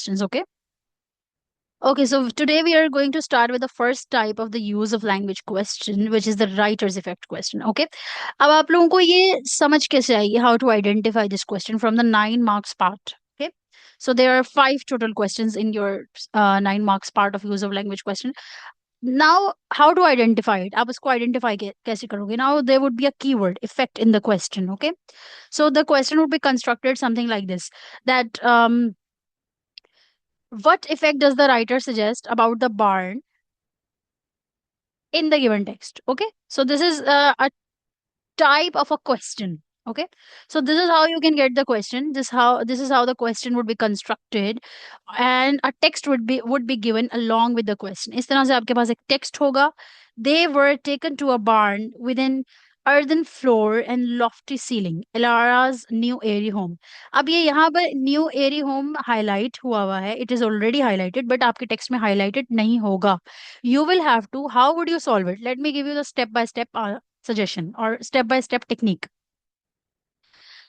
questions, okay? Okay, so today we are going to start with the first type of the use of language question, which is the writer's effect question, okay? अब आप लोगों को ये समझ कैसे आएगी how to identify this question from the 9 marks part, okay? So there are 5 total questions in your 9 marks part of use of language question. Now, how to identify it? आप उसको identify कैसे करोगे? Now there would be a keyword effect in the question, okay? So the question would be constructed something like this, that what effect does the writer suggest about the barn in the given text? Okay, so this is a type of a question. Okay, so this is how you can get the question. This is how the question would be constructed, and a text would be given along with the question. इस तरह से आपके पास एक text होगा. They were taken to a barn with an earthen floor and lofty ceiling. Elara's new airy home. अब ये यहाँ पर न्यू एरी होम हाईलाइट हुआ है. It is already highlighted but आपके टेक्स्ट में हाईलाइटेड नहीं होगा. You will have to, how would you solve it? Let me give you the step by step suggestion or step by step technique.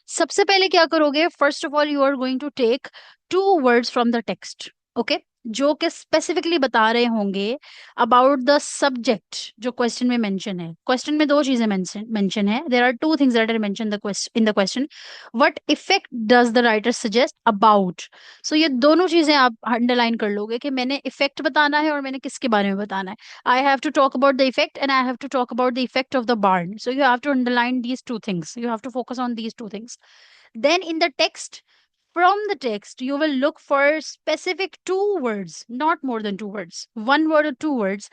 सबसे पहले क्या करोगे? First of all you are going to take 2 words from the text, okay, जो कि specifically बता रहे होंगे about the subject जो क्वेश्चन में मेंशन है. क्वेश्चन में 2 चीजें मेंशन है. There are 2 things that are mention in the question. What effect does the writer suggest about? So ये दोनों चीजें आप अंडरलाइन कर लोगे कि मैंने इफेक्ट बताना है और मैंने किसके बारे में बताना है. I have to talk about the effect and I have to talk about the effect of the barn. So you have to underline these 2 things. You have to focus on these 2 things. Then in the text, from the text, you will look for specific 2 words, not more than 2 words, 1 word or 2 words,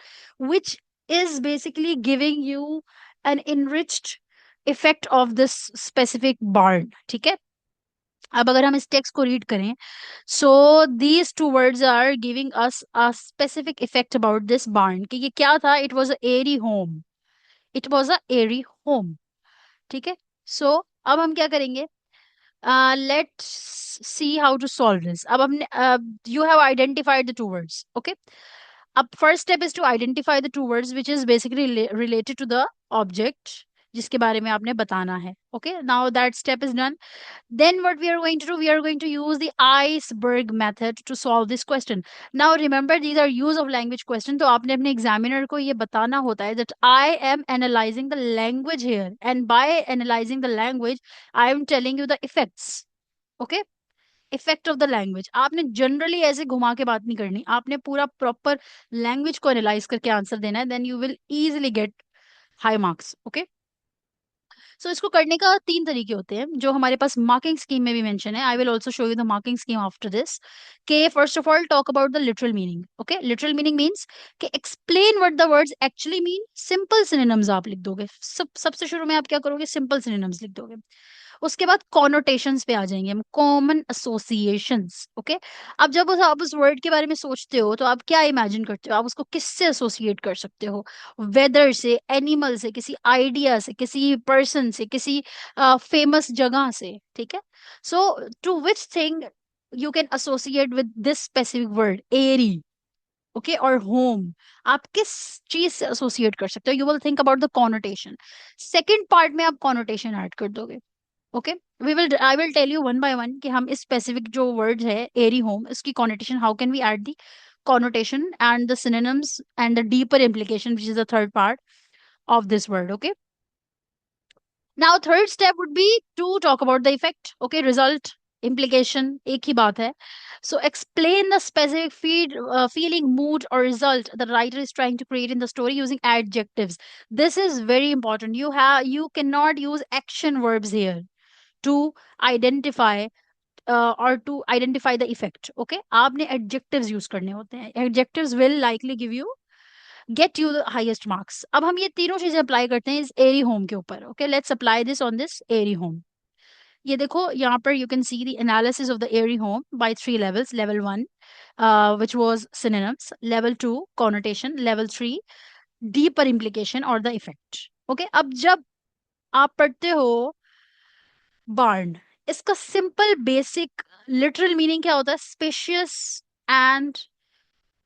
which is basically giving you an enriched effect of this specific barn. ठीक है? अब अगर हम इस text को read करें, so these 2 words are giving us a specific effect about this barn कि ये क्या था. It was a airy home. It was a airy home. ठीक है. सो अब हम क्या करेंगे? Let's see how to solve this. अब हमने you have identified the 2 words, okay. अब first step is to identify the 2 words which is basically related to the object जिसके बारे में आपने बताना है. Okay, now that step is done. Then what we are going to do, we are going to use the iceberg method to solve this question. Now remember, these are use of language question. तो आपने अपने examiner को ये बताना होता है that I am analyzing the language here, and by analyzing the language, I am telling you the effects. Okay? Effect of the language. आपने generally ऐसे घुमा के बात नहीं करनी. आपने पूरा प्रॉपर लैंग्वेज को एनालाइज करके आंसर देना है. Then you will easily get high marks. Okay, so इसको करने का 3 तरीके होते हैं जो हमारे पास मार्किंग स्कीम में भी मेंशन है. I will also show you the marking scheme after this. के first of all talk about the literal meaning. Okay, literal meaning means कि explain what the words actually mean. Simple synonyms आप लिख दोगे. सबसे शुरू में आप क्या करोगे? सिंपल सिनोनिम्स लिख दोगे. उसके बाद कॉनोटेशंस पे आ जाएंगे हम. Common associations. ओके, अब जब आप उस वर्ड के बारे में सोचते हो तो आप क्या इमेजिन करते हो? आप उसको किससे एसोसिएट कर सकते हो? वेदर से, एनिमल से, किसी आइडिया से, किसी पर्सन से, किसी फेमस जगह से. ठीक है. So to which thing you can associate with this specific word airy, okay, और होम. आप किस चीज से एसोसिएट कर सकते हो? You will think about the connotation. Second part में आप कॉनोटेशन ऐड कर दोगे. Okay, I will tell you one by one कि हम इस स्पेसिफिक जो वर्ड है एरी होम, इसकी connotation, how can we add the connotation and the synonyms and the deeper implication, which is the third part of this word. Okay, now third step would be to talk about the effect. Okay, result, implication एक ही बात है. So explain the specific feeling, mood or result the writer is trying to create in the story using adjectives. This is very important. You cannot use action verbs here to identify or to identify the effect. Okay, आपने adjectives use करने होते हैं. Adjectives will likely give you get you the highest marks. अब हम ये तीनों चीजें apply करते हैं इस एरी होम के ऊपर. Okay, let's apply this on this airy home. ये देखो यहाँ पर you can see the analysis of the airy home by 3 levels. Level 1 which was synonyms, level 2 connotation, level 3 deeper implication or the effect. Okay, अब जब आप पढ़ते हो बार्न, इसका सिंपल बेसिक लिटरल मीनिंग क्या होता है? Spacious and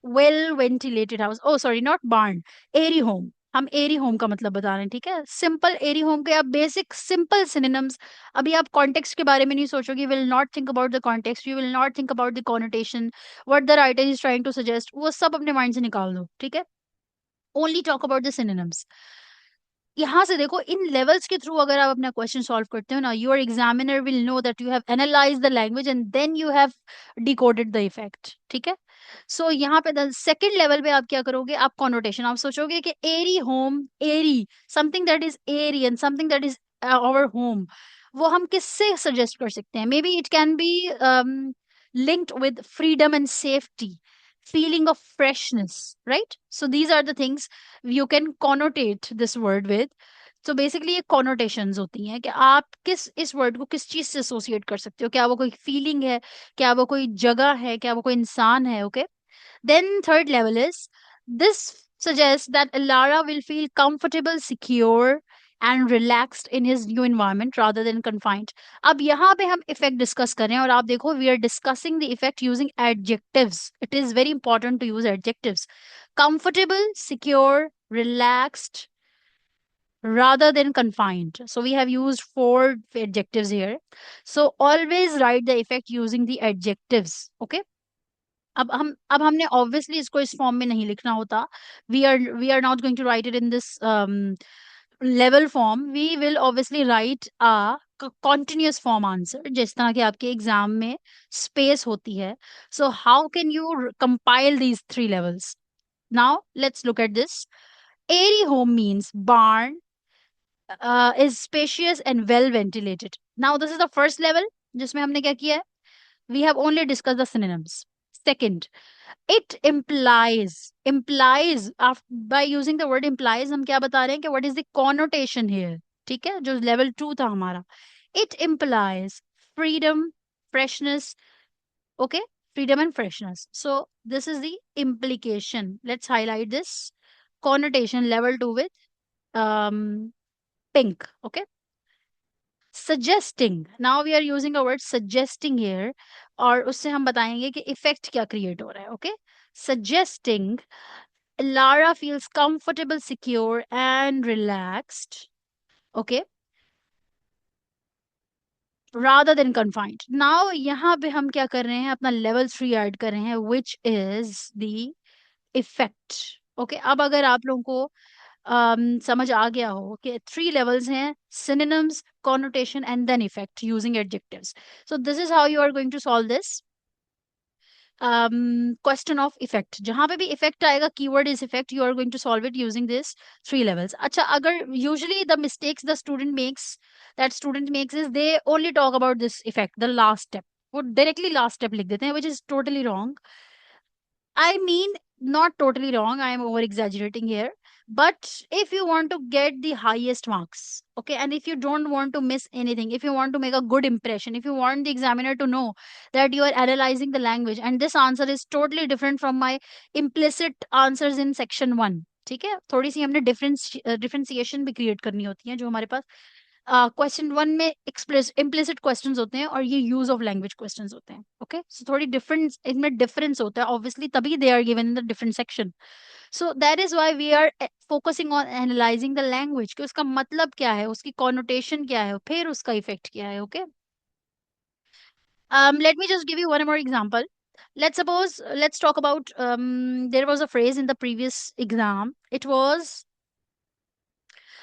well ventilated house. Oh sorry, not barn, airy home. हम एरी होम का मतलब बता रहे हैं, ठीक है। सिंपल एरी होम के आप बेसिक सिंपल सिनोनिम्स, अभी आप कॉन्टेक्स्ट के बारे में नहीं सोचोगे, will not think about the context, you will not think about the connotation, what the writer is trying to suggest, वो सब अपने माइंड से निकाल दो, ठीक है। Only talk about the synonyms. यहाँ से देखो, इन लेवल्स के थ्रू अगर आप अपना क्वेश्चन सॉल्व करते हो ना, your examiner will know that you have analyse the language and then you have decoded the effect, ठीक है। सो यहाँ पे सेकंड लेवल पे आप क्या करोगे, आप कॉनोटेशन, आप सोचोगे कि airy home, airy, something that is airy and something that is our home, वो हम किससे सजेस्ट कर सकते हैं। Maybe it can be linked with freedom and safety, feeling of freshness, right? So these are the things you can connotate this word with. So basically ये connotations होती हैं कि आप किस इस वर्ड को किस चीज से एसोसिएट कर सकते हो, क्या वो कोई फीलिंग है, क्या वो कोई जगह है, क्या वो कोई इंसान है, okay. Then third level is, this suggests that Lara will feel comfortable, secure and relaxed in his new environment rather than confined. अब यहाँ पे हम effect discuss कर रहे हैं और आप देखो, we are discussing the effect using adjectives. It is very important to use adjectives. Comfortable, secure, relaxed rather than confined. So we have used four adjectives here. So always write the effect using the adjectives. Okay. अब हमने obviously इसको इस form में नहीं लिखना होता, we are not going to write it in this level form, we will obviously write a continuous form answer, जिस तरह के आपके एग्जाम में स्पेस होती है। So how can you compile these three levels? Now let's look at this. Airy home means barn is spacious and well ventilated. Now this is the first level जिसमें हमने क्या किया है, we have only discussed the synonyms. Second, it implies by using the word implies हम क्या बता रहे हैं कि what is the connotation here, ठीक है, जो level 2 था हमारा। It implies freedom, freshness, okay, freedom and freshness. So this is the implication. Let's highlight this connotation level 2 with pink, okay. Suggesting, now we are using a word suggesting here, और उससे हम बताएंगे कि effect क्या create हो रहा है, okay. Suggesting Lara feels comfortable, secure and relaxed, okay, rather than confined. Now यहाँ पे हम क्या कर रहे हैं, अपना level 3 ऐड कर रहे हैं, which is the effect, okay। अब अगर आप लोगों को समझ आ गया हो कि थ्री लेवल्स हैं, synonyms, connotation and then effect using adjectives. So this is how you are going to solve this question of effect. जहां पे भी इफेक्ट आएगा, keyword is effect, you are going to solve it using this three levels. अच्छा, अगर usually the mistakes the student makes is they only talk about this effect, the last step, वो directly last step लिख देते हैं, which is totally wrong. I mean, not totally wrong. I am over exaggerating here. But if you want to get the highest marks, okay, and if you don't want to miss anything, if you want to make a good impression, if you want the examiner to know that you are analyzing the language, and this answer is totally different from my implicit answers in section 1, ठीक है, थोड़ी सी हमने differentiation भी create करनी होती है, जो हमारे पास क्वेश्चन 1 में इम्प्लिसिट क्वेश्चंस होते हैं और ये यूज ऑफ लैंग्वेज क्वेश्चंस होते हैं, ओके। सो थोड़ी डिफरेंस, इनमें डिफरेंस होता है ऑब्वियसली, तभी they are given in the different section. So that is why we are focusing on analysing the language, कि उसका मतलब क्या है, उसकी कॉनोटेशन क्या है, फिर उसका इफेक्ट क्या है, okay. Let me just give you one more example. Let's talk about, there was a phrase in the previous exam. It was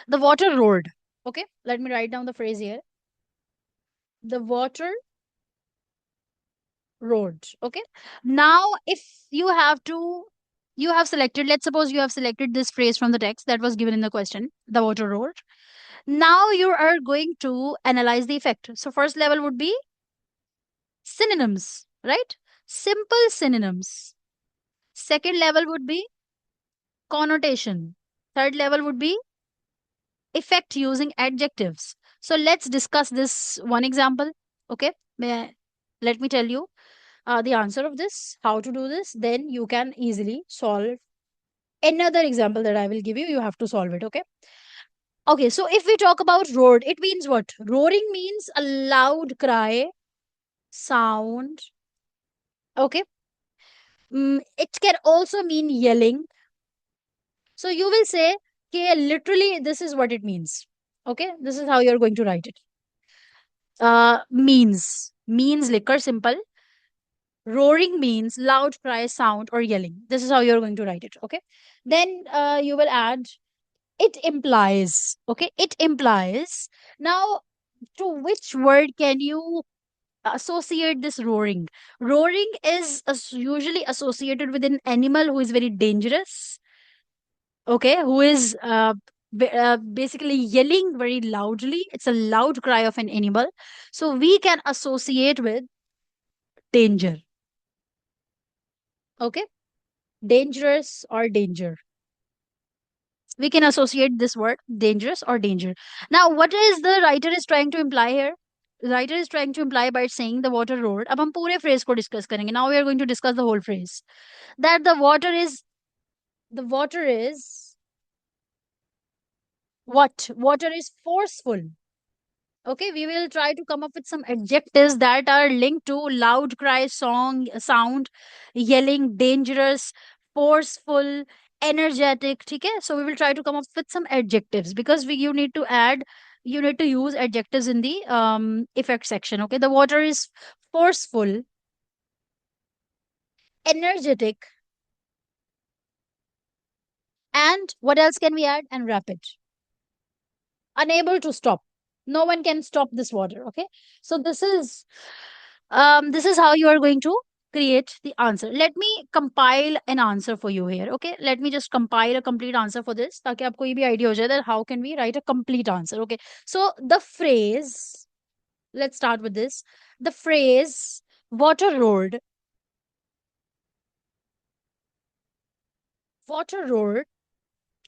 the water roared. Okay, let me write down the phrase here. The water road, okay. Now if you have selected, let's suppose you have selected this phrase from the text that was given in the question, the water road. Now you are going to analyze the effect. So first level would be synonyms, right? Simple synonyms. Second level would be connotation. Third level would be effect using adjectives. So let's discuss this one example, okay. Let me tell you the answer of this, how to do this, then you can easily solve another example that I will give you. You have to solve it, okay. Okay, so if we talk about roared, it means what? Roaring means a loud cry, sound, okay. It can also mean yelling. So you will say Okay, literally, this is what it means. Okay, this is how you're going to write it. Means liquor, simple. Roaring means loud cry, sound, or yelling. This is how you're going to write it. Okay, then you will add it implies. Okay, it implies. Now, to which word can you associate this roaring? Roaring is usually associated with an animal who is very dangerous, okay, who is basically yelling very loudly. It's a loud cry of an animal, so we can associate with danger. Okay, dangerous or danger, we can associate this word dangerous or danger. Now what is the writer is trying to imply here? Writer is trying to imply by saying the water roared. अब हम पूरे phrase को discuss करेंगे. Now we are going to discuss the whole phrase. That the water is what? Water is forceful. Okay, we will try to come up with some adjectives that are linked to loud cry, sound, yelling, dangerous, forceful, energetic. Okay, so we will try to come up with some adjectives because you need to use adjectives in the effect section. Okay, the water is forceful, energetic, and what else can we add? And rapid. Unable to stop. No one can stop this water. Okay, so this is how you are going to create the answer. Let me compile an answer for you here. Okay, let me just compile a complete answer for this ताकि आपको ये भी idea हो जाए that how can we write a complete answer. Okay, so the phrase, let's start with this. The phrase water roared,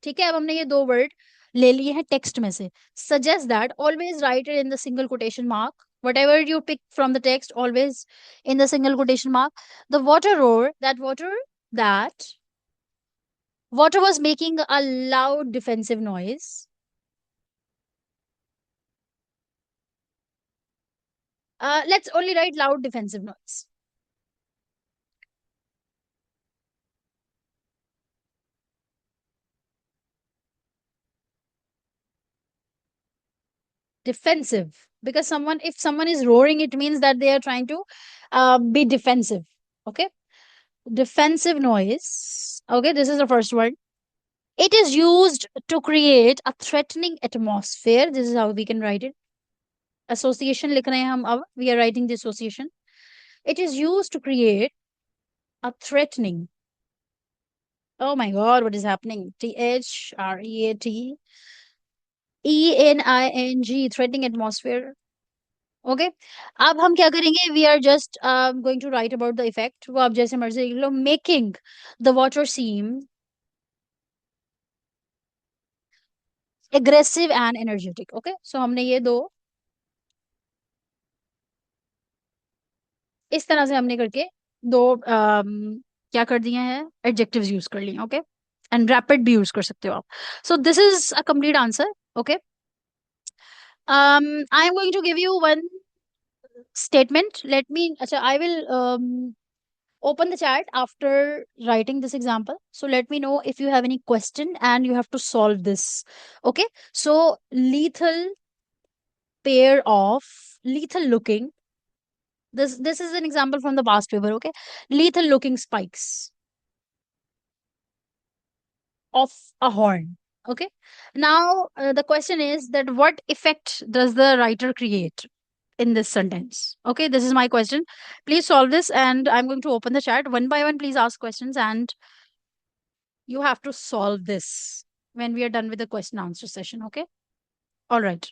ठीक है, अब हमने ये दो वर्ड ले लिए हैं टेक्स्ट में से. Suggest that, always write it in the single quotation mark. Whatever you pick from the text, always in the single quotation mark. The water roar, that water was making a loud defensive noise. Let's only write loud defensive noise. Defensive, because if someone is roaring, it means that they are trying to be defensive. Okay, defensive noise. Okay, this is the first one. It is used to create a threatening atmosphere. This is how we can write it. Association लिख रहे हैं हम अब. We are writing the association. It is used to create a threatening. Oh my God, what is happening? threatening, threatening atmosphere. Okay. अब हम क्या करेंगे? We are just going to write about the effect. वो आप जैसे मर्जी लिख लो. Making the water seem aggressive and energetic. Okay. So हमने ये दो इस तरह से हमने करके दो क्या कर दिए हैं? एडजेक्टिव्स यूज कर लिए. ओके, एंड रैपिड भी यूज कर सकते हो आप. So this is a complete answer. Okay, I am going to give you one statement. Let me, अच्छा, I will open the chat after writing this example. So let me know if you have any question and you have to solve this. Okay, so lethal pair of lethal looking, this is an example from the past paper. Okay, lethal looking spikes of a horn. Okay, now the question is that what effect does the writer create in this sentence? Okay, this is my question. Please solve this, and I'm going to open the chat one by one. Please ask questions, and you have to solve this when we are done with the question answer session. Okay, all right.